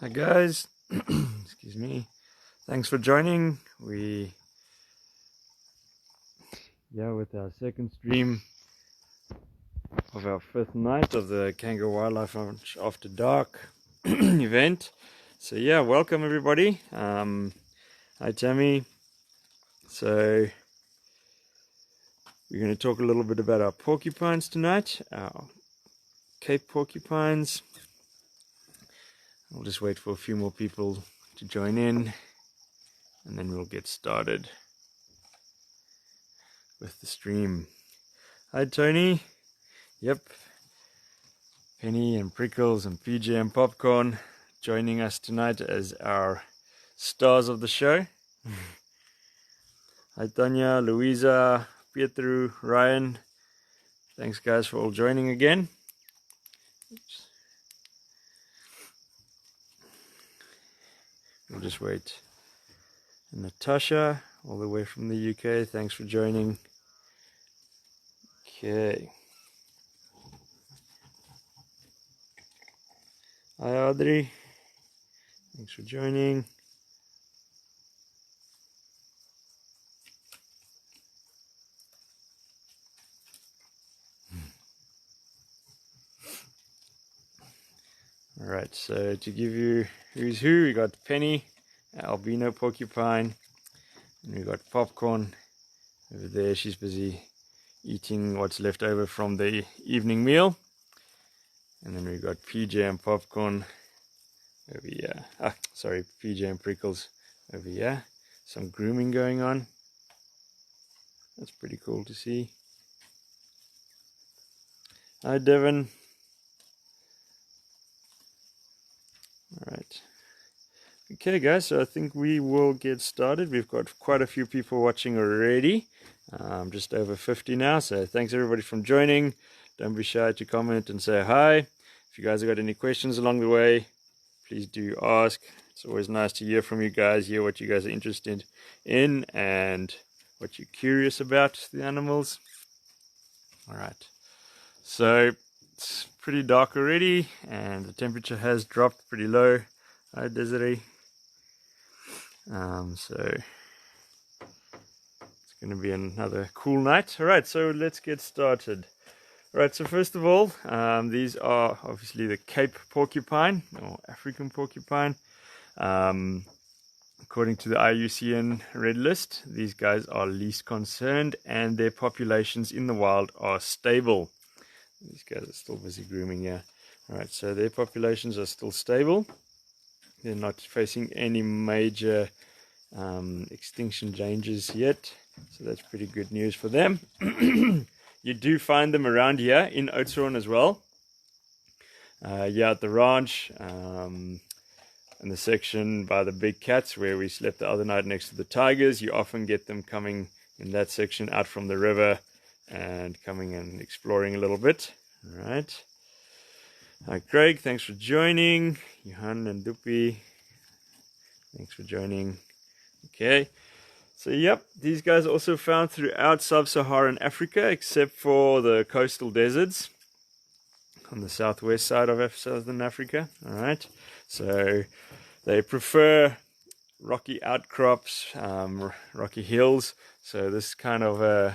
Hi guys, excuse me. Thanks for joining. With our second stream of our fifth night of the Cango Wildlife Ranch After Dark event. So welcome everybody. Hi Tammy. So we're going to talk a little bit about our porcupines tonight, our Cape porcupines. I'll just wait for a few more people to join in, and then we'll get started with the stream. Hi Tony. Yep, Penny and Prickles and PJ and Popcorn joining us tonight as our stars of the show. Hi Tanya, Louisa, Pietro, Ryan. Thanks guys for all joining again. Oops. We'll just wait. And Natasha, all the way from the UK, thanks for joining. Okay. Hi Audrey, thanks for joining. Alright, so to give you who's who, we got Penny, albino porcupine, and we got Popcorn over there. She's busy eating what's left over from the evening meal. And then we got PJ and Popcorn over here. PJ and Prickles over here. Some grooming going on. That's pretty cool to see. Hi Devon. Alright. Okay guys, so I think we will get started. We've got quite a few people watching already. Just over 50 now, so thanks everybody for joining. Don't be shy to comment and say hi. If you guys have got any questions along the way, please do ask. It's always nice to hear from you guys, hear what you guys are interested in and what you're curious about the animals. Alright, so it's pretty dark already and the temperature has dropped pretty low. Hi Desiree. So it's going to be another cool night. Alright, so let's get started. Alright, so first of all, these are obviously the Cape porcupine or African porcupine. According to the IUCN Red List, these guys are least concerned and their populations in the wild are stable. These guys are still busy grooming here. Alright, so their populations are still stable. They're not facing any major extinction dangers yet, so that's pretty good news for them. You do find them around here in Oudtshoorn as well. At the ranch, in the section by the big cats where we slept the other night next to the tigers, you often get them coming in that section out from the river and coming and exploring a little bit. All right. Hi Craig, thanks for joining. Johan and Dupi, thanks for joining. Okay, so these guys are also found throughout sub-Saharan Africa except for the coastal deserts on the southwest side of southern Africa. Alright, so they prefer rocky outcrops, rocky hills, so this kind of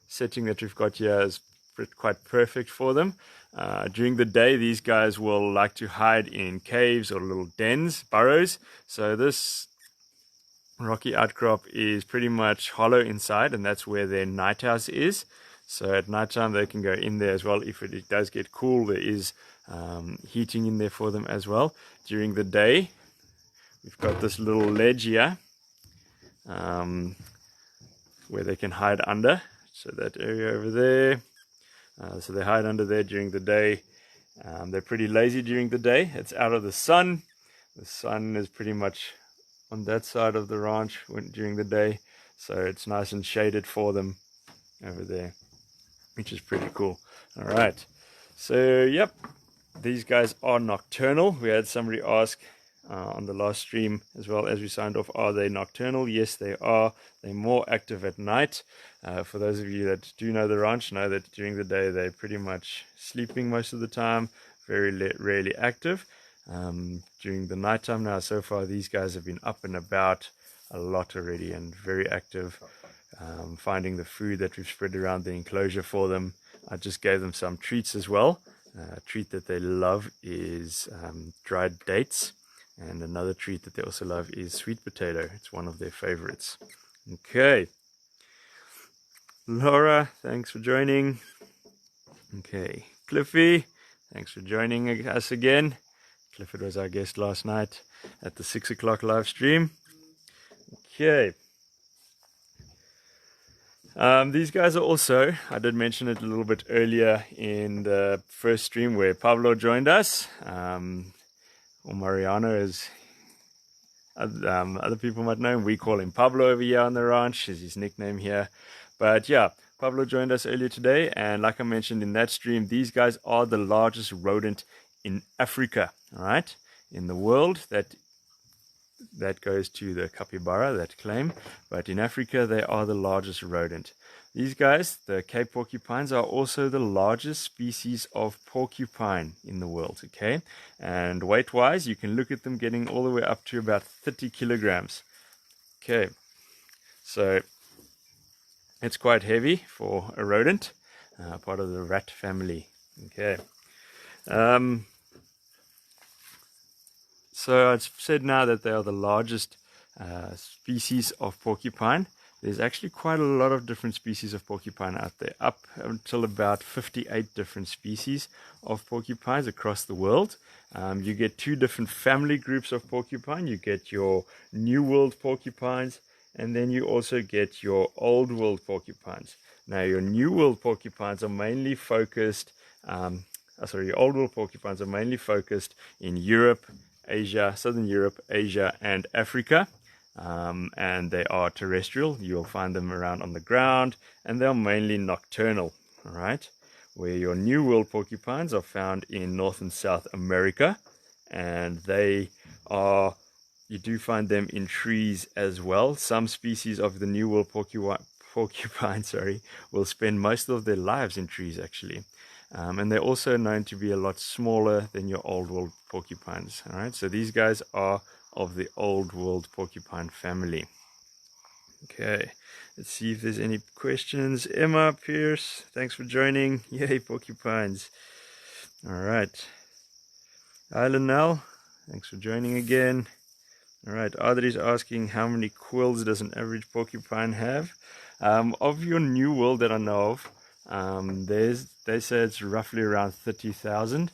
setting that we've got here is quite perfect for them. During the day, these guys will like to hide in caves or little dens, burrows. So this rocky outcrop is pretty much hollow inside, and that's where their night house is. So at night time they can go in there as well. If it does get cool, there is heating in there for them as well. During the day, we've got this little ledge here where they can hide under. So that area over there. So they hide under there during the day. They're pretty lazy during the day. It's out of the sun. The sun is pretty much on that side of the ranch during the day. So it's nice and shaded for them over there, which is pretty cool. Alright. So, these guys are nocturnal. We had somebody ask on the last stream as well as we signed off, are they nocturnal? Yes, they are. They're more active at night. For those of you that do know the ranch, know that during the day they're pretty much sleeping most of the time, very rarely active. during the nighttime. Now, so far, these guys have been up and about a lot already and very active, finding the food that we've spread around the enclosure for them. I just gave them some treats as well. A treat that they love is dried dates, and another treat that they also love is sweet potato. It's one of their favorites. Okay, Laura, thanks for joining. Okay, Cliffy, thanks for joining us again. Clifford was our guest last night at the 6 o'clock live stream. Okay. These guys are also, I did mention it a little bit earlier in the first stream where Pablo joined us, or Mariano, as other people might know him. We call him Pablo over here on the ranch, is his nickname here. But yeah, Pablo joined us earlier today, and like I mentioned in that stream, these guys are the largest rodent in Africa, all right, in the world. That goes to the capybara, that claim, but in Africa they are the largest rodent. These guys, the Cape porcupines, are also the largest species of porcupine in the world, okay? And weight-wise, you can look at them getting all the way up to about 30 kilograms. Okay, so it's quite heavy for a rodent, part of the rat family, okay? So I've said now that they are the largest species of porcupine. There's actually quite a lot of different species of porcupine out there, up until about 58 different species of porcupines across the world. You get two different family groups of porcupine. You get your New World porcupines, and then you also get your Old World porcupines. Now, your New World porcupines are mainly focused, your Old World porcupines are mainly focused in Europe, Asia, Southern Europe, Asia, and Africa, and they are terrestrial. You'll find them around on the ground, and they're mainly nocturnal, all right? Where your New World porcupines are found in North and South America, and you do find them in trees as well. Some species of the New World porcupine, will spend most of their lives in trees, actually. And they're also known to be a lot smaller than your Old World porcupines. All right, so these guys are of the Old World porcupine family. Okay, let's see if there's any questions. Emma Pierce, thanks for joining. Yay, porcupines. All right. Hi, Linnell, thanks for joining again. All right, Audrey's asking how many quills does an average porcupine have? Of your New World that I know of, they say it's roughly around 30,000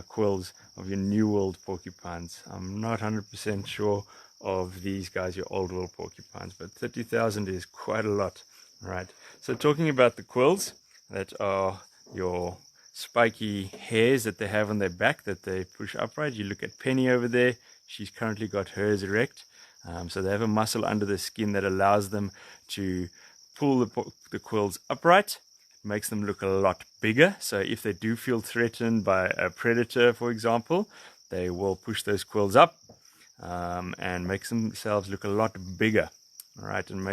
quills of your New World porcupines. I'm not 100% sure of these guys, your Old World porcupines, but 30,000 is quite a lot. All right, so talking about the quills, that are your spiky hairs that they have on their back that they push upright. You look at Penny over there, she's currently got hers erect. So they have a muscle under the skin that allows them to pull the quills upright. Makes them look a lot bigger. So if they do feel threatened by a predator, for example, they will push those quills up and makes themselves look a lot bigger. All right, and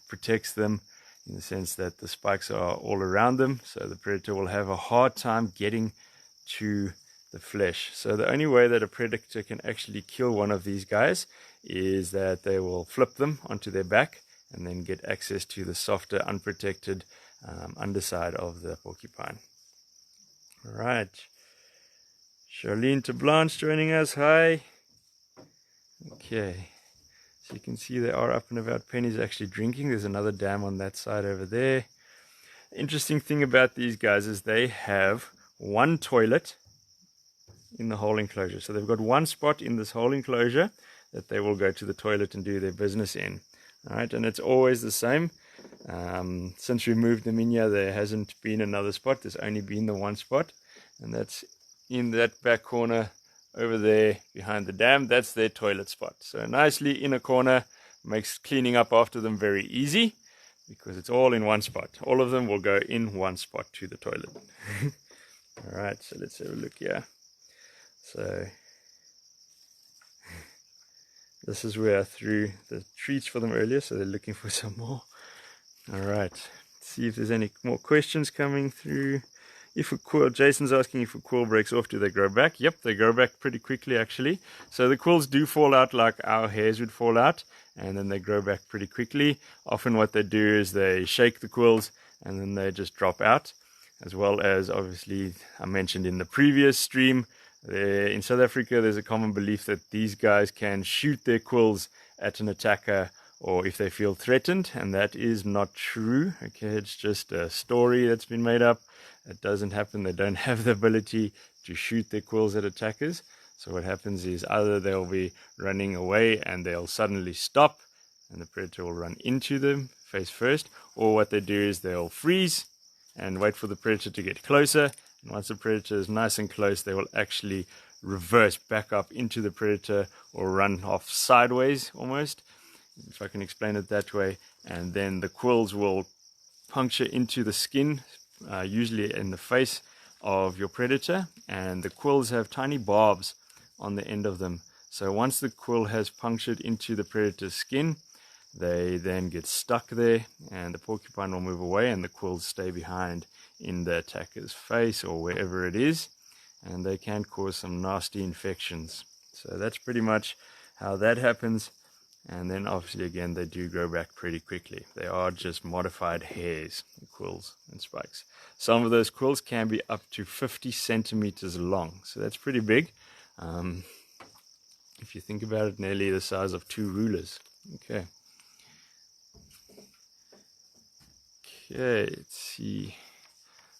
protects them in the sense that the spikes are all around them, so the predator will have a hard time getting to the flesh. So the only way that a predator can actually kill one of these guys is that they will flip them onto their back and then get access to the softer, unprotected underside of the porcupine. All right. Charlene to Blanche joining us. Hi. Okay. So you can see they are up and about. Penny's actually drinking. There's another dam on that side over there. Interesting thing about these guys is they have one toilet in the whole enclosure. So they've got one spot in this whole enclosure that they will go to the toilet and do their business in. All right, and it's always the same. Since we moved them in here, there hasn't been another spot. There's only been the one spot, and that's in that back corner over there behind the dam. That's their toilet spot. So nicely in a corner, makes cleaning up after them very easy because it's all in one spot. All of them will go in one spot to the toilet. All right, so let's have a look here. So this is where I threw the treats for them earlier, so they're looking for some more. All right, let's see if there's any more questions coming through. if a quill, Jason's asking if a quill breaks off, do they grow back? Yep, they grow back pretty quickly actually. So the quills do fall out like our hairs would fall out, and then they grow back pretty quickly. Often what they do is they shake the quills and then they just drop out. As well as, obviously, I mentioned in the previous stream, in South Africa there's a common belief that these guys can shoot their quills at an attacker or if they feel threatened, and that is not true. Okay, it's just a story that's been made up. It doesn't happen. They don't have the ability to shoot their quills at attackers. So what happens is either they'll be running away and they'll suddenly stop and the predator will run into them face first, or what they do is they'll freeze and wait for the predator to get closer, and once the predator is nice and close, they will actually reverse back up into the predator or run off sideways almost, if I can explain it that way. And then the quills will puncture into the skin, usually in the face of your predator, and the quills have tiny barbs on the end of them. So once the quill has punctured into the predator's skin, they then get stuck there and the porcupine will move away and the quills stay behind in the attacker's face or wherever it is, and they can cause some nasty infections. So that's pretty much how that happens. And then obviously again, they do grow back pretty quickly. They are just modified hairs, quills and spikes. Some of those quills can be up to 50 centimeters long, so that's pretty big. If you think about it, nearly the size of 2 rulers. Okay, let's see.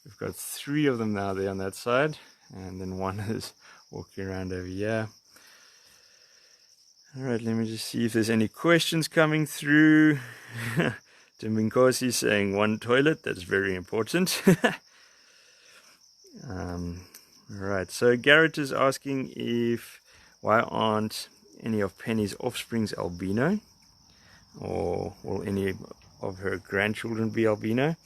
We've got 3 of them now there on that side, and then one is walking around over here. Alright, let me just see if there's any questions coming through. Timbinkosi saying 1 toilet, that's very important. Alright, so Garrett is asking why aren't any of Penny's offsprings albino? Or will any of her grandchildren be albino?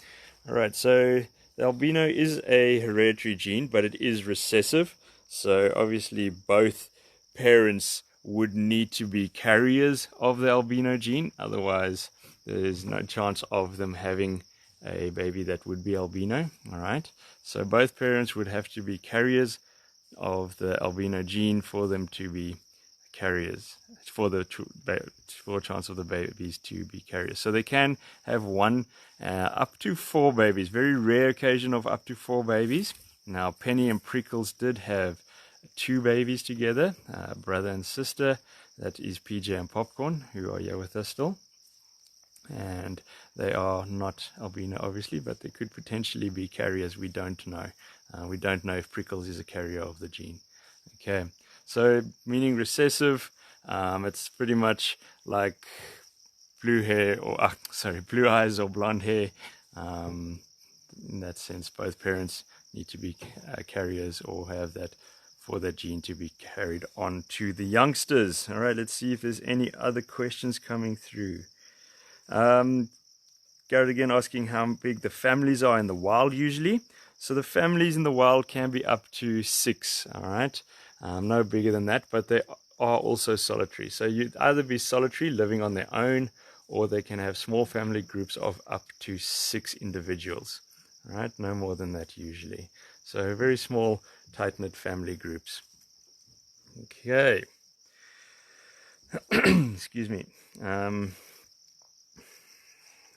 Alright, so the albino is a hereditary gene, but it is recessive. So obviously both parents would need to be carriers of the albino gene, otherwise there's no chance of them having a baby that would be albino. All right, so both parents would have to be carriers of the albino gene for them to be carriers, for chance of the babies to be carriers. So they can have 1 up to 4 babies, very rare occasion of up to 4 babies. Now Penny and Prickles did have 2 babies together, brother and sister. That is PJ and Popcorn, who are here with us still, and they are not albino obviously, but they could potentially be carriers. We don't know. We don't know if Prickles is a carrier of the gene. Okay, so meaning recessive, it's pretty much like blue hair or blue eyes or blonde hair. In that sense, both parents need to be carriers or have that for that gene to be carried on to the youngsters. All right, let's see if there's any other questions coming through. Garrett again asking how big the families are in the wild usually. So the families in the wild can be up to 6, all right? No bigger than that, but they are also solitary. So you'd either be solitary, living on their own, or they can have small family groups of up to 6 individuals, all right? No more than that usually. So very small, tight-knit family groups. Okay. Excuse me.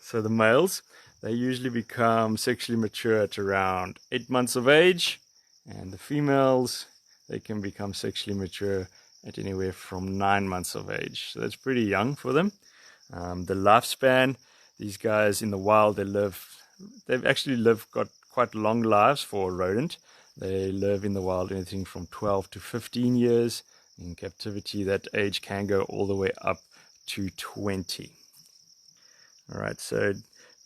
So the males, they usually become sexually mature at around 8 months of age, and the females, they can become sexually mature at anywhere from 9 months of age. So that's pretty young for them. The lifespan, these guys in the wild, they've actually got quite long lives for a rodent. They live in the wild anything from 12 to 15 years. In captivity, that age can go all the way up to 20. All right, so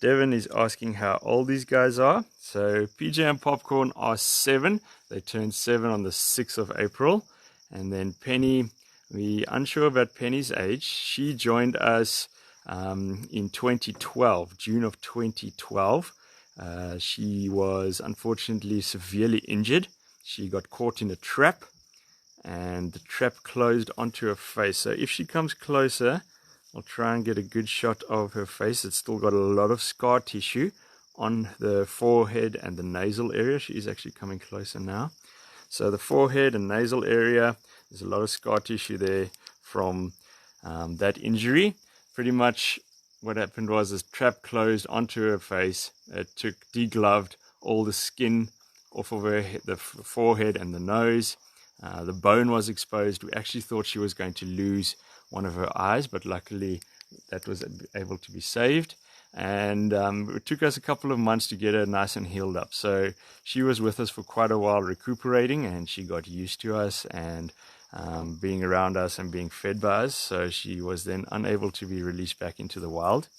Devin is asking how old these guys are. So PJ and Popcorn are 7. They turned 7 on the 6th of April. And then Penny, we're unsure about Penny's age. She joined us in 2012, June of 2012. She was unfortunately severely injured. She got caught in a trap, and the trap closed onto her face. So if she comes closer, I'll try and get a good shot of her face. It's still got a lot of scar tissue on the forehead and the nasal area. She is actually coming closer now. So the forehead and nasal area, there's a lot of scar tissue there from that injury. Pretty much what happened was this trap closed onto her face. It degloved all the skin off of her, the forehead and the nose. The bone was exposed. We actually thought she was going to lose one of her eyes, but luckily that was able to be saved. And it took us a couple of months to get her nice and healed up. So she was with us for quite a while recuperating, and she got used to us and being around us and being fed by us. So she was then unable to be released back into the wild.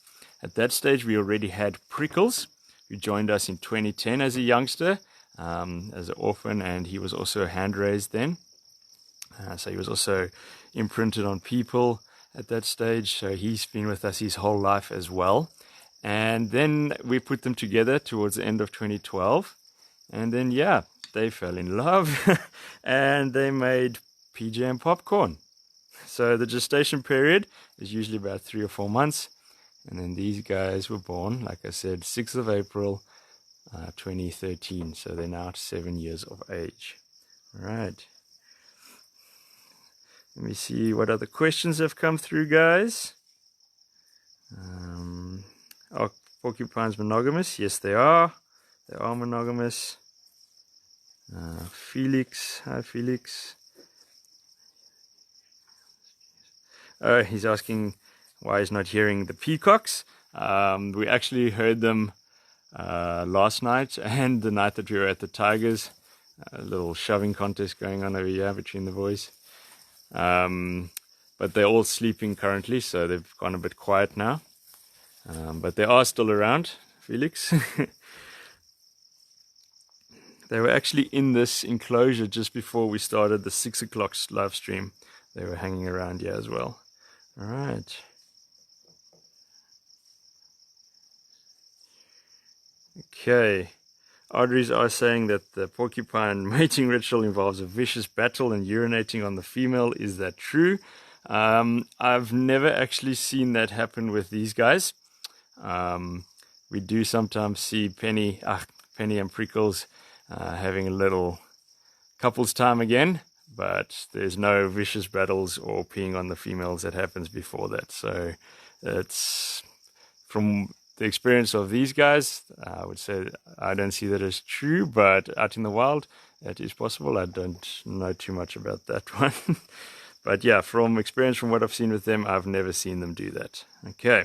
At that stage, we already had Prickles, who joined us in 2010 as a youngster, as an orphan, and he was also hand raised then. So he was also imprinted on people at that stage. So he's been with us his whole life as well. And then we put them together towards the end of 2012. And then, yeah, they fell in love and they made PJ and popcorn. So the gestation period is usually about 3 or 4 months. And then these guys were born, like I said, 6th of April, 2013. So they're now 7 years of age. All right. Let me see what other questions have come through, guys. Are porcupines monogamous? Yes, they are. They are monogamous. Felix. Hi, Felix. He's asking why he's not hearing the peacocks. We actually heard them last night and the night that we were at the Tigers. A little shoving contest going on over here between the boys. But they're all sleeping currently, so they've gone a bit quiet now. But they are still around, Felix. They were actually in this enclosure just before we started the 6 o'clock live stream. They were hanging around here as well. All right. Okay. Audrey's are saying that the porcupine mating ritual involves a vicious battle and urinating on the female. Is that true? I've never actually seen that happen with these guys. We do sometimes see Penny and Prickles having a little couples time again, but there's no vicious battles or peeing on the females that happens before that. So it's from the experience of these guys, I would say I don't see that as true, but out in the wild, it is possible. I don't know too much about that one. But yeah, from experience, from what I've seen with them, I've never seen them do that. Okay.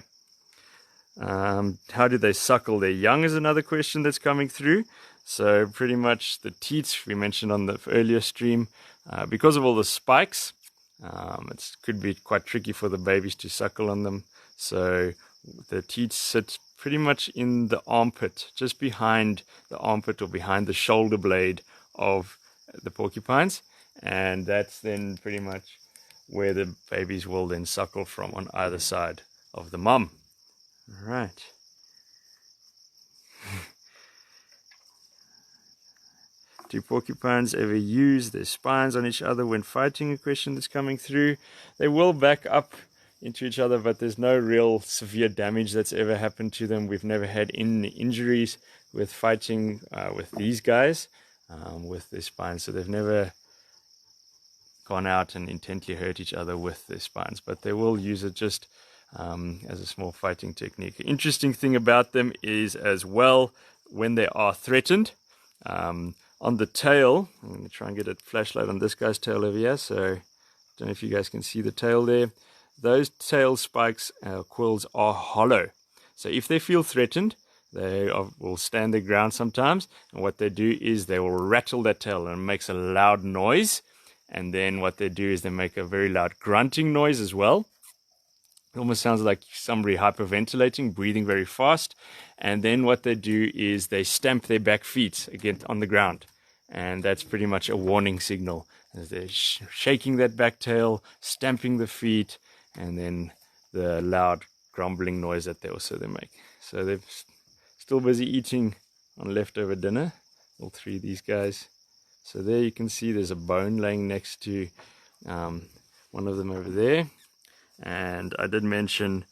How do they suckle their young is another question that's coming through. So pretty much the teats we mentioned on the earlier stream, because of all the spikes, it could be quite tricky for the babies to suckle on them. So the teats sit pretty much in the armpit, just behind the armpit or behind the shoulder blade of the porcupines. And that's then pretty much where the babies will then suckle from on either side of the mum. All right. Do porcupines ever use their spines on each other when fighting? A question that's coming through. They will back up into each other, but there's no real severe damage that's ever happened to them. We've never had any injuries with fighting with these guys with their spines. So they've never gone out and intently hurt each other with their spines, but they will use it just as a small fighting technique. Interesting thing about them is as well, when they are threatened, on the tail, I'm going to try and get a flashlight on this guy's tail over here, so I don't know if you guys can see the tail there. Those tail spikes, quills, are hollow. So if they feel threatened, they will stand their ground sometimes, and what they do is they will rattle that tail and it makes a loud noise. And then what they do is they make a very loud grunting noise as well. It almost sounds like somebody hyperventilating, breathing very fast. And then what they do is they stamp their back feet again on the ground. And that's pretty much a warning signal, as they're shaking that back tail, stamping the feet, and then the loud grumbling noise that they make. So they're still busy eating on leftover dinner, all three of these guys. So there you can see there's a bone laying next to one of them over there. And I did mention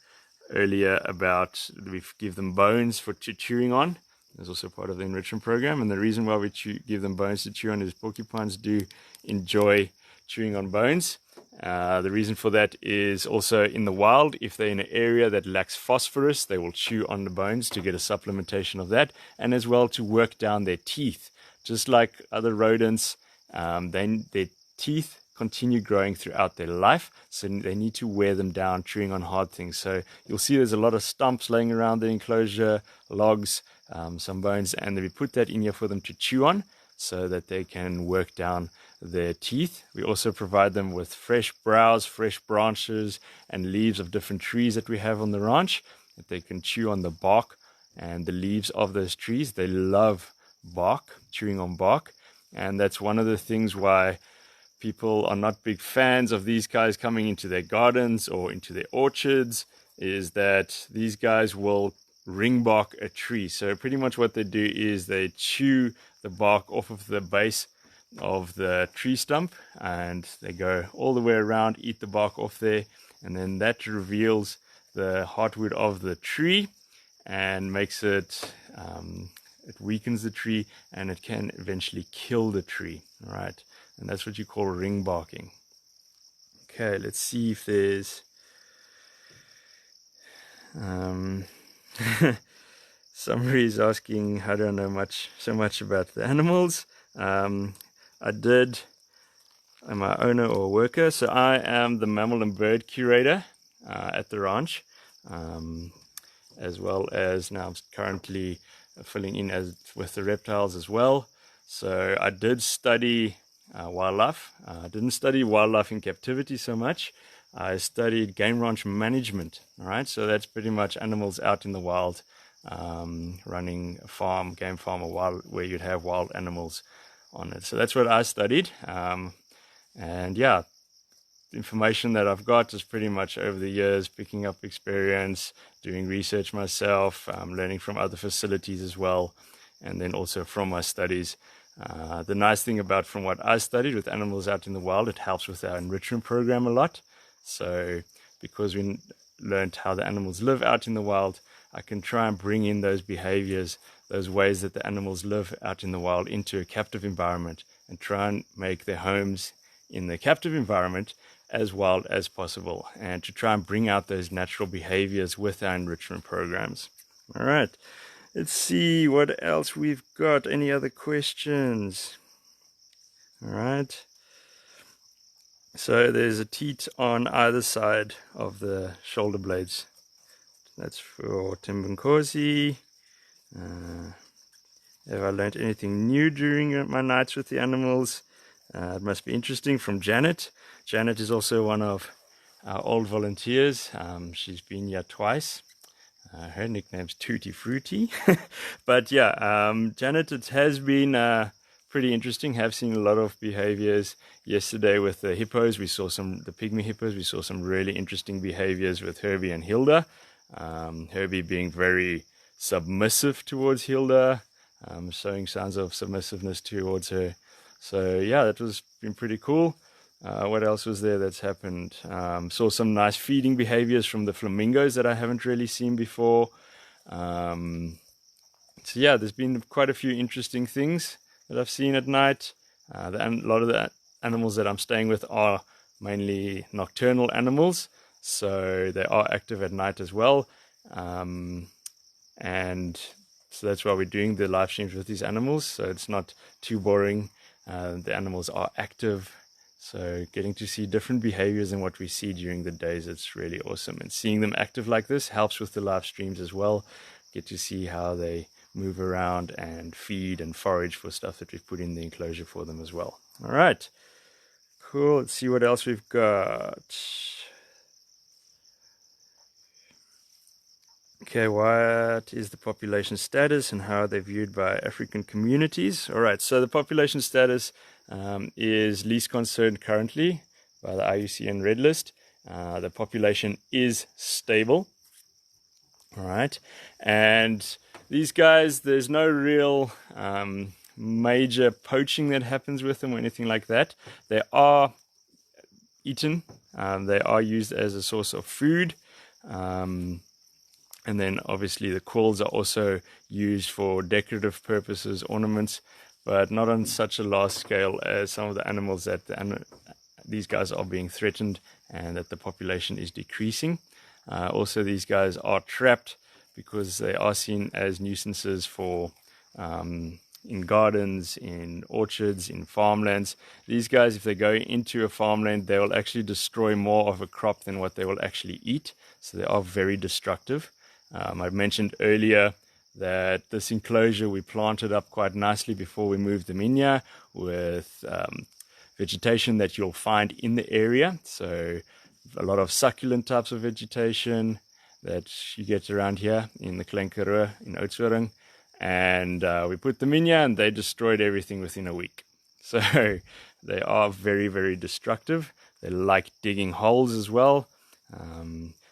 earlier about we give them bones for chewing on. is also part of the enrichment program. And the reason why we give them bones to chew on is porcupines do enjoy chewing on bones. The reason for that is also in the wild, if they're in an area that lacks phosphorus, they will chew on the bones to get a supplementation of that, and as well to work down their teeth. Just like other rodents, their teeth continue growing throughout their life, so they need to wear them down, chewing on hard things. So you'll see there's a lot of stumps laying around the enclosure, logs, some bones, and we put that in here for them to chew on so that they can work down their teeth. We also provide them with fresh browse, fresh branches and leaves of different trees that we have on the ranch, that they can chew on the bark and the leaves of those trees. They love bark, chewing on bark, and that's one of the things why people are not big fans of these guys coming into their gardens or into their orchards, is that these guys will ring bark a tree. So pretty much what they do is they chew the bark off of the base of the tree stump, and they go all the way around, eat the bark off there, and then that reveals the heartwood of the tree and makes it, it weakens the tree, and it can eventually kill the tree. All right, and that's what you call ring barking. Okay, let's see if there's somebody is asking, I don't know so much about the animals. I'm an owner or worker, so I am the mammal and bird curator at the ranch, as well as now I'm currently filling in with the reptiles as well. So I did study wildlife. I didn't study wildlife in captivity so much. I studied game ranch management. All right, so that's pretty much animals out in the wild, running a farm, game farm, or wild, where you'd have wild animals on it. So that's what I studied. And yeah, the information that I've got is pretty much over the years, picking up experience, doing research myself, learning from other facilities as well, and then also from my studies. The nice thing about from what I studied with animals out in the wild, it helps with our enrichment program a lot. So because we learned how the animals live out in the wild, I can try and bring in those behaviors, those ways that the animals live out in the wild into a captive environment, and try and make their homes in the captive environment as wild as possible, and to try and bring out those natural behaviors with our enrichment programs. All right, let's see what else we've got. Any other questions? All right. So there's a teat on either side of the shoulder blades. That's for Timbunkosi. Have I learned anything new during my nights with the animals? It must be interesting, from Janet. Janet is also one of our old volunteers. She's been here twice. Her nickname's Tutti Frutti. But yeah, Janet, it has been pretty interesting. Have seen a lot of behaviors. Yesterday with the hippos, we saw the pygmy hippos. We saw some really interesting behaviors with Herbie and Hilda. Herbie being very submissive towards Hilda, showing signs of submissiveness towards her. So yeah, that was been pretty cool. What else was there that's happened? Saw some nice feeding behaviors from the flamingos that I haven't really seen before. So yeah, there's been quite a few interesting things that I've seen at night. A lot of the animals that I'm staying with are mainly nocturnal animals, so they are active at night as well. And so that's why we're doing the live streams with these animals, so it's not too boring. The animals are active, so getting to see different behaviors than what we see during the days, it's really awesome. And seeing them active like this helps with the live streams as well. Get to see how they move around and feed and forage for stuff that we've put in the enclosure for them as well. All right, cool. Let's see what else we've got. Okay, what is the population status and how are they viewed by African communities? All right, so the population status is least concerned currently by the IUCN Red List. The population is stable. All right, and these guys, there's no real major poaching that happens with them or anything like that. They are eaten. They are used as a source of food. And then obviously the quills are also used for decorative purposes, ornaments, but not on such a large scale as some of the animals that these guys are being threatened and that the population is decreasing. Also, these guys are trapped because they are seen as nuisances for in gardens, in orchards, in farmlands. These guys, if they go into a farmland, they will actually destroy more of a crop than what they will actually eat. So they are very destructive. I mentioned earlier that this enclosure we planted up quite nicely before we moved them in here with vegetation that you'll find in the area. So a lot of succulent types of vegetation that you get around here in the Klein-Karoo in Oudtshoorn. And we put them in here and they destroyed everything within a week. So they are very, very destructive. They like digging holes as well,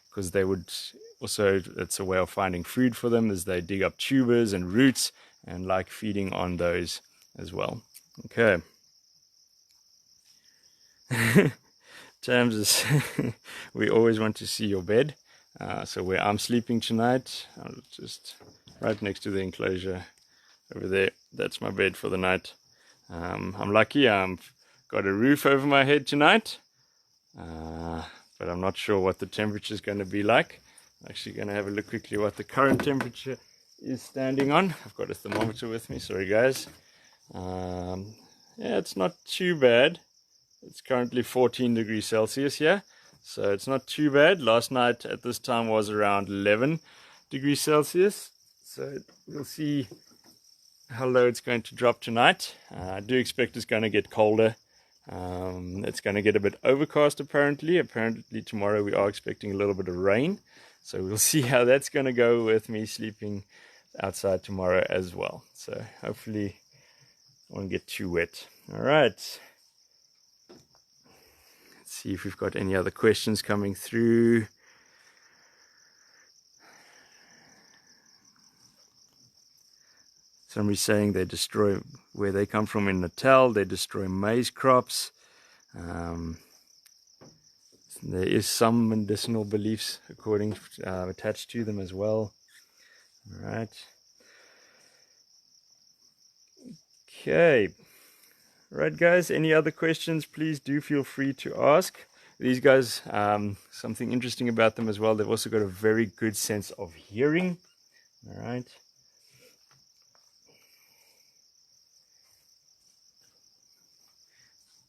because they would also, it's a way of finding food for them, as they dig up tubers and roots and like feeding on those as well. Okay. Tams, we always want to see your bed. So where I'm sleeping tonight, I'll just right next to the enclosure over there, that's my bed for the night. I'm lucky I've got a roof over my head tonight, but I'm not sure what the temperature is going to be like. I'm actually going to have a look quickly what the current temperature is standing on. I've got a thermometer with me, sorry guys. Yeah, it's not too bad. It's currently 14 degrees Celsius here, so it's not too bad. Last night at this time was around 11 degrees Celsius. So we'll see how low it's going to drop tonight. I do expect it's going to get colder. It's going to get a bit overcast apparently. Apparently tomorrow we are expecting a little bit of rain. So we'll see how that's going to go with me sleeping outside tomorrow as well. So hopefully I won't get too wet. All right. Let's see if we've got any other questions coming through. Somebody's saying they destroy, where they come from in Natal, they destroy maize crops. There is some medicinal beliefs attached to them as well. All right. Okay. Right, guys, any other questions, please do feel free to ask. These guys, something interesting about them as well, they've also got a very good sense of hearing. All right.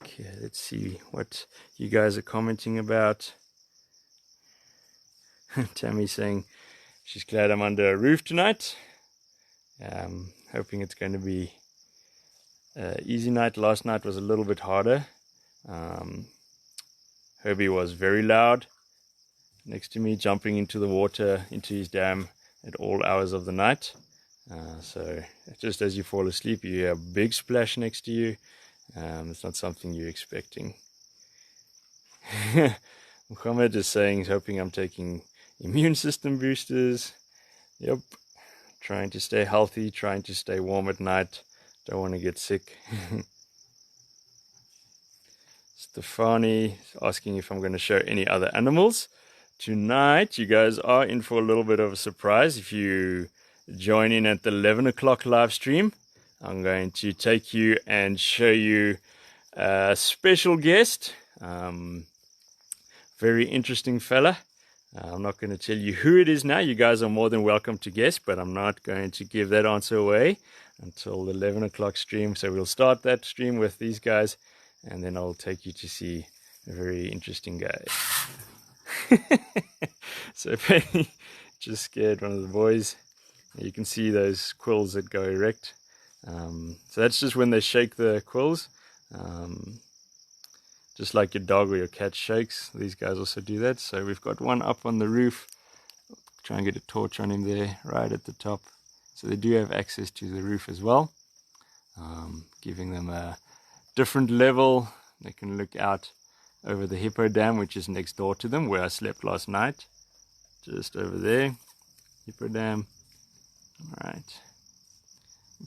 Okay, let's see what you guys are commenting about. Tammy's saying she's glad I'm under a roof tonight. Hoping it's going to be an easy night. Last night was a little bit harder. Herbie was very loud next to me, jumping into the water, into his dam at all hours of the night. So just as you fall asleep, you hear a big splash next to you. It's not something you're expecting. Muhammad is saying he's hoping I'm taking immune system boosters. Yep. Trying to stay healthy, trying to stay warm at night. Don't want to get sick. Stefani is asking if I'm going to show any other animals. Tonight, you guys are in for a little bit of a surprise. If you join in at the 11 o'clock live stream, I'm going to take you and show you a special guest. Very interesting fella. I'm not going to tell you who it is now. You guys are more than welcome to guess, but I'm not going to give that answer away until the 11 o'clock stream. So we'll start that stream with these guys, and then I'll take you to see a very interesting guy. So Penny just scared one of the boys. You can see those quills that go erect. So that's just when they shake the quills. Just like your dog or your cat shakes, these guys also do that. So we've got one up on the roof. Try and get a torch on him there, right at the top. So they do have access to the roof as well, giving them a different level. They can look out over the hippo dam, which is next door to them, where I slept last night. Just over there, hippo dam. All right.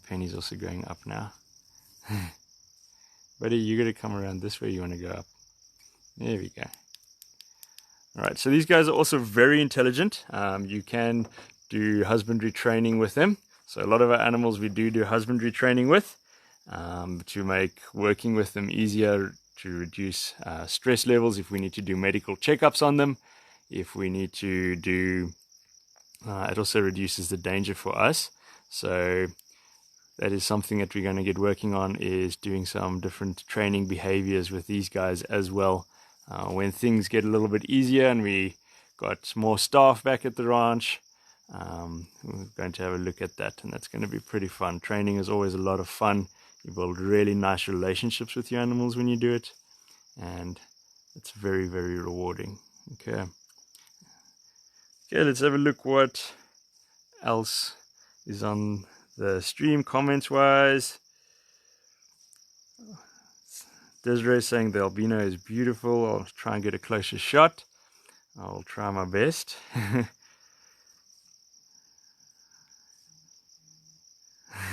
Penny's also going up now. Buddy, you got to come around this way. You want to go up. There we go. All right, so these guys are also very intelligent. You can do husbandry training with them. So a lot of our animals we do husbandry training with to make working with them easier, to reduce stress levels if we need to do medical checkups on them. If we need to do, it also reduces the danger for us. So that is something that we're going to get working on, is doing some different training behaviors with these guys as well. When things get a little bit easier and we got more staff back at the ranch, we're going to have a look at that, and that's going to be pretty fun. Training is always a lot of fun. You build really nice relationships with your animals when you do it, and it's very, very rewarding. Okay, let's have a look what else is on the stream comments wise. Desiree saying the albino is beautiful. I'll try and get a closer shot. I'll try my best.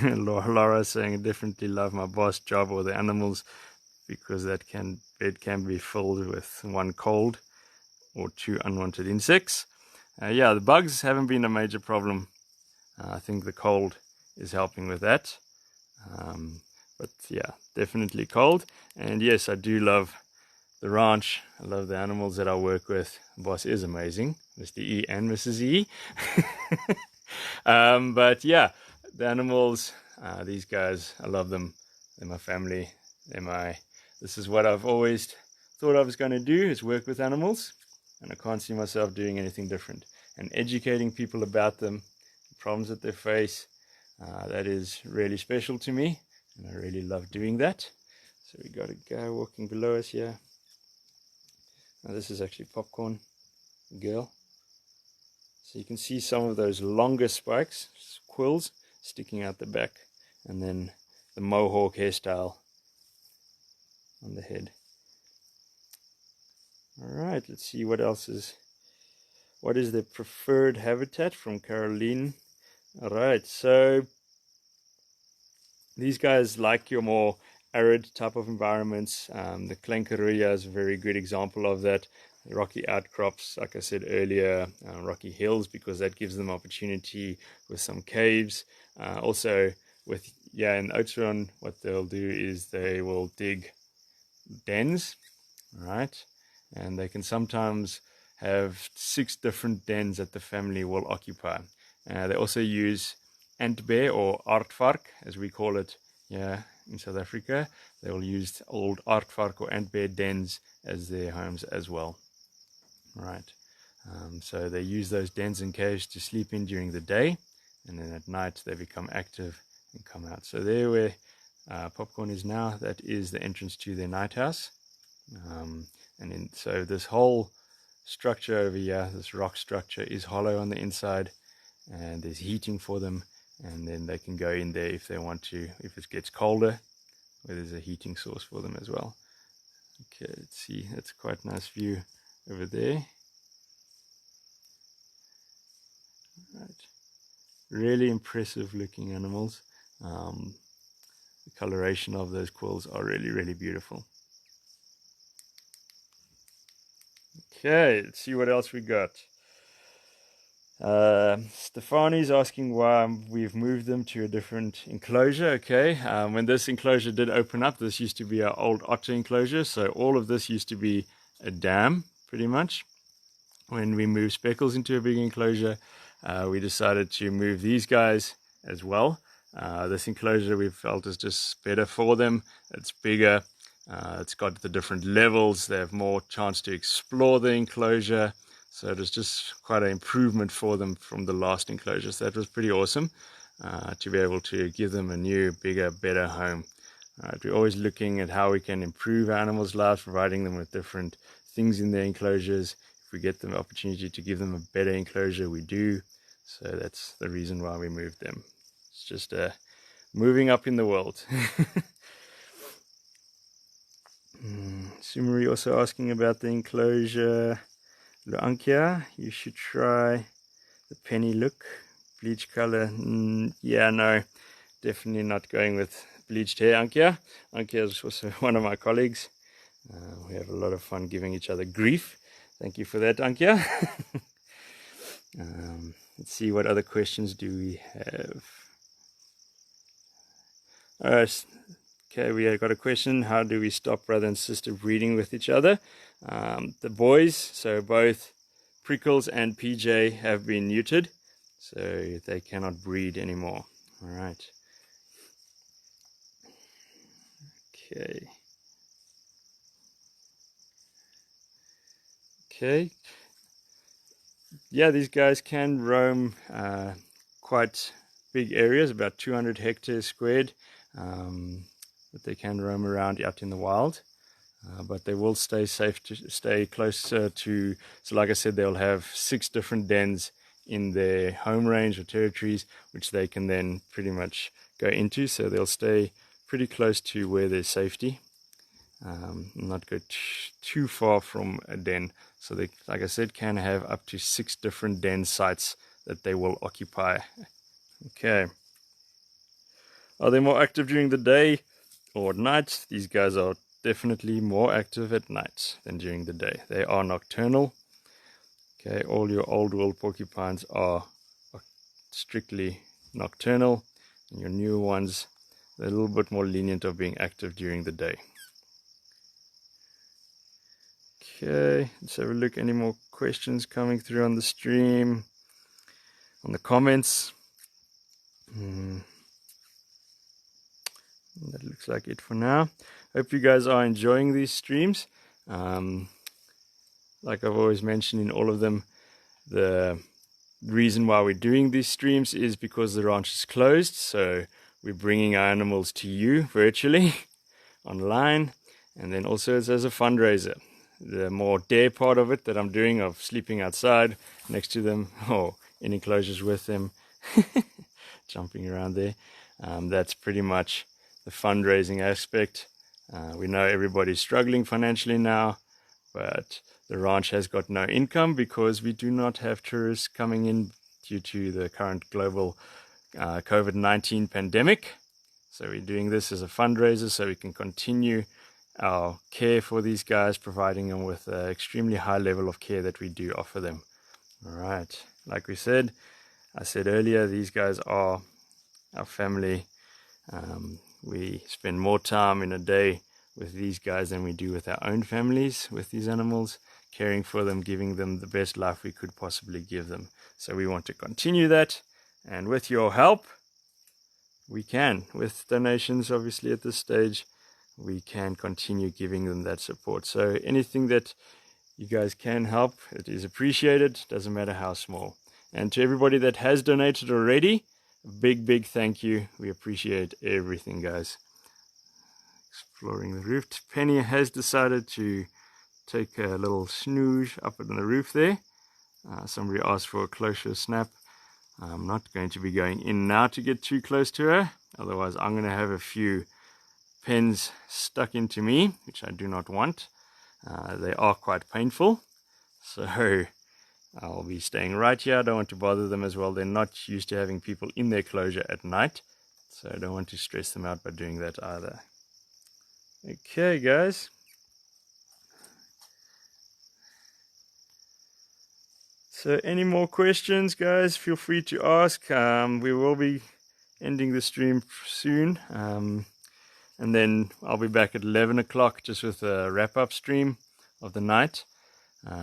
Laura saying, I definitely love my boss job or the animals, because that bed can be filled with one cold or two unwanted insects. Yeah, the bugs haven't been a major problem. I think the cold is helping with that. But yeah, definitely cold. And yes, I do love the ranch. I love the animals that I work with. The boss is amazing, Mr. E and Mrs. E. But yeah, the animals, these guys, I love them. They're my family. This is what I've always thought I was going to do, is work with animals. And I can't see myself doing anything different. And educating people about them, the problems that they face, that is really special to me. And I really love doing that. So we got a guy walking below us here. Now this is actually Popcorn, a girl. So you can see some of those longer spikes, quills, sticking out the back. And then the mohawk hairstyle on the head. Alright, let's see what else is. What is the preferred habitat from Caroline? Alright, so these guys like your more arid type of environments. The Clancaruya is a very good example of that. The rocky outcrops, like I said earlier, rocky hills, because that gives them opportunity with some caves. Also, in Oudtshoorn, what they'll do is they will dig dens, right? And they can sometimes have 6 different dens that the family will occupy. They also use antbeer or aardvark, as we call it here in South Africa. They will use old aardvark or antbeer dens as their homes as well. Right. So they use those dens and caves to sleep in during the day, and then at night they become active and come out. So there where Popcorn is now, that is the entrance to their night house. So this whole structure over here, this rock structure, is hollow on the inside, and there's heating for them, and then they can go in there if they want to, if it gets colder, where there's a heating source for them as well. Okay, let's see, that's quite a nice view over there. Right. Really impressive looking animals. The coloration of those quills are really, really beautiful. Okay, let's see what else we got. Stefani's asking why we've moved them to a different enclosure. Okay, when this enclosure did open up, this used to be our old otter enclosure, so all of this used to be a dam pretty much. When we moved Speckles into a big enclosure, we decided to move these guys as well. This enclosure we felt is just better for them. It's bigger, it's got the different levels, they have more chance to explore the enclosure. So it was just quite an improvement for them from the last enclosure. So that was pretty awesome to be able to give them a new, bigger, better home. We're always looking at how we can improve our animals' lives, providing them with different things in their enclosures. If we get the opportunity to give them a better enclosure, we do. So that's the reason why we moved them. It's just moving up in the world. Sumeri also asking about the enclosure. Ankia, you should try the penny look, bleach color. Yeah, no, definitely not going with bleached hair, Ankia. Ankia is also one of my colleagues. We have a lot of fun giving each other grief. Thank you for that, Ankia. Let's see, what other questions do we have? Alright, okay, we got a question. How do we stop brother and sister breeding with each other? The boys, so both Prickles and PJ, have been neutered, so they cannot breed anymore. Alright. Okay. Okay. Yeah, these guys can roam quite big areas, about 200 hectares squared, that they can roam around out in the wild. But they will stay safe, to stay closer to, so like I said, they'll have 6 different dens in their home range or territories, which they can then pretty much go into. So they'll stay pretty close to where there's safety, not go too far from a den. So they, like I said, can have up to 6 different den sites that they will occupy. Okay. Are they more active during the day or at night? These guys are definitely more active at night than during the day. They are nocturnal. Okay, all your old world porcupines are strictly nocturnal, and your newer ones, they're a little bit more lenient of being active during the day. Okay, let's have a look. Any more questions coming through on the stream, on the comments? That looks like it for now. Hope you guys are enjoying these streams. Like I've always mentioned in all of them, the reason why we're doing these streams is because the ranch is closed. So we're bringing our animals to you virtually online, and then also it's as a fundraiser. The more dare part of it that I'm doing, of sleeping outside next to them or in enclosures with them, jumping around there, that's pretty much the fundraising aspect. We know everybody's struggling financially now, but the ranch has got no income because we do not have tourists coming in due to the current global COVID-19 pandemic. So we're doing this as a fundraiser so we can continue our care for these guys, providing them with an extremely high level of care that we do offer them. All right, like I said earlier, these guys are our family. We spend more time in a day with these guys than we do with our own families, with these animals, caring for them, giving them the best life we could possibly give them. So we want to continue that, and with your help, we can. With donations, obviously, at this stage, we can continue giving them that support. So anything that you guys can help, it is appreciated, doesn't matter how small. And to everybody that has donated already, a big thank you. We appreciate everything, guys. Exploring the roof. Penny has decided to take a little snooze up on the roof there. Somebody asked for a closer snap. I'm not going to be going in now to get too close to her, otherwise I'm going to have a few pens stuck into me, which I do not want. They are quite painful, so I'll be staying right here. I don't want to bother them as well. They're not used to having people in their closure at night, so I don't want to stress them out by doing that either. Okay, guys. So any more questions, guys, feel free to ask. We will be ending the stream soon, and then I'll be back at 11 o'clock just with a wrap-up stream of the night,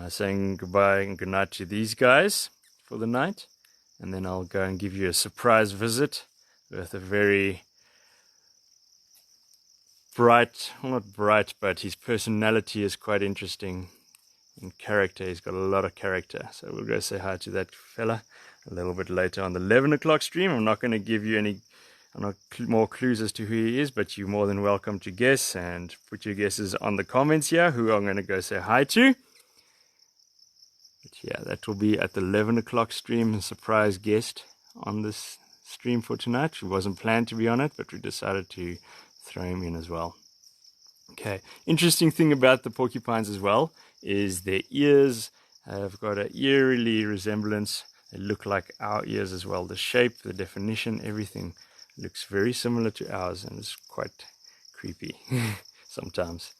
saying goodbye and good night to these guys for the night, and then I'll go and give you a surprise visit with a very bright, well, not bright, but his personality is quite interesting. In character, he's got a lot of character, so we'll go say hi to that fella a little bit later on the 11 o'clock stream. I'm not going to give you any more clues as to who he is, but you're more than welcome to guess and put your guesses on the comments here, who I'm going to go say hi to. But yeah, that will be at the 11 o'clock stream, a surprise guest on this stream for tonight. He wasn't planned to be on it, but we decided to throw him in as well. Okay, interesting thing about the porcupines as well is their ears have got an eerily resemblance. They look like our ears as well. The shape, the definition, everything looks very similar to ours, and it's quite creepy sometimes.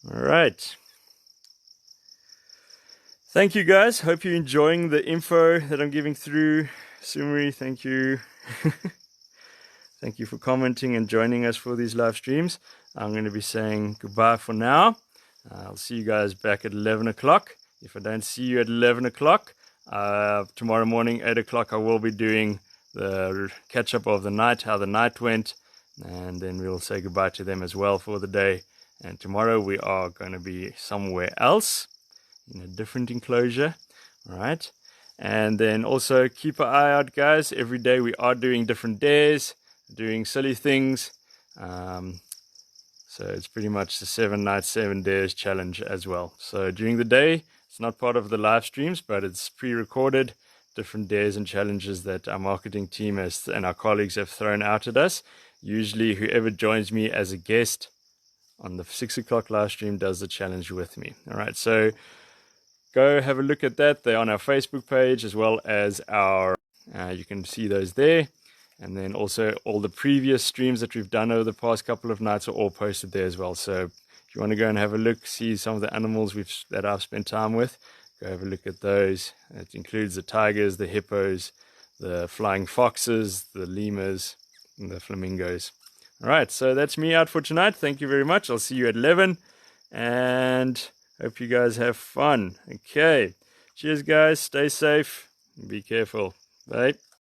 All right. Thank you guys. Hope you're enjoying the info that I'm giving through. Sumri, thank you. Thank you for commenting and joining us for these live streams. I'm going to be saying goodbye for now. I'll see you guys back at 11 o'clock. If I don't see you at 11 o'clock, tomorrow morning, 8 o'clock, I will be doing the catch-up of the night, how the night went, and then we'll say goodbye to them as well for the day. And tomorrow we are going to be somewhere else in a different enclosure. All right. And then also keep an eye out, guys. Every day we are doing different days, doing silly things. So it's pretty much the 7 nights, 7 days challenge as well. So during the day, it's not part of the live streams, but it's pre-recorded, different days and challenges that our marketing team has and our colleagues have thrown out at us. Usually whoever joins me as a guest on the 6 o'clock live stream does the challenge with me. All right, so go have a look at that. They're on our Facebook page as well as our, you can see those there. And then also all the previous streams that we've done over the past couple of nights are all posted there as well. So if you want to go and have a look, see some of the animals that I've spent time with, go have a look at those. It includes the tigers, the hippos, the flying foxes, the lemurs, and the flamingos. All right, so that's me out for tonight. Thank you very much. I'll see you at 11. And hope you guys have fun. Okay. Cheers, guys. Stay safe. Be careful. Bye.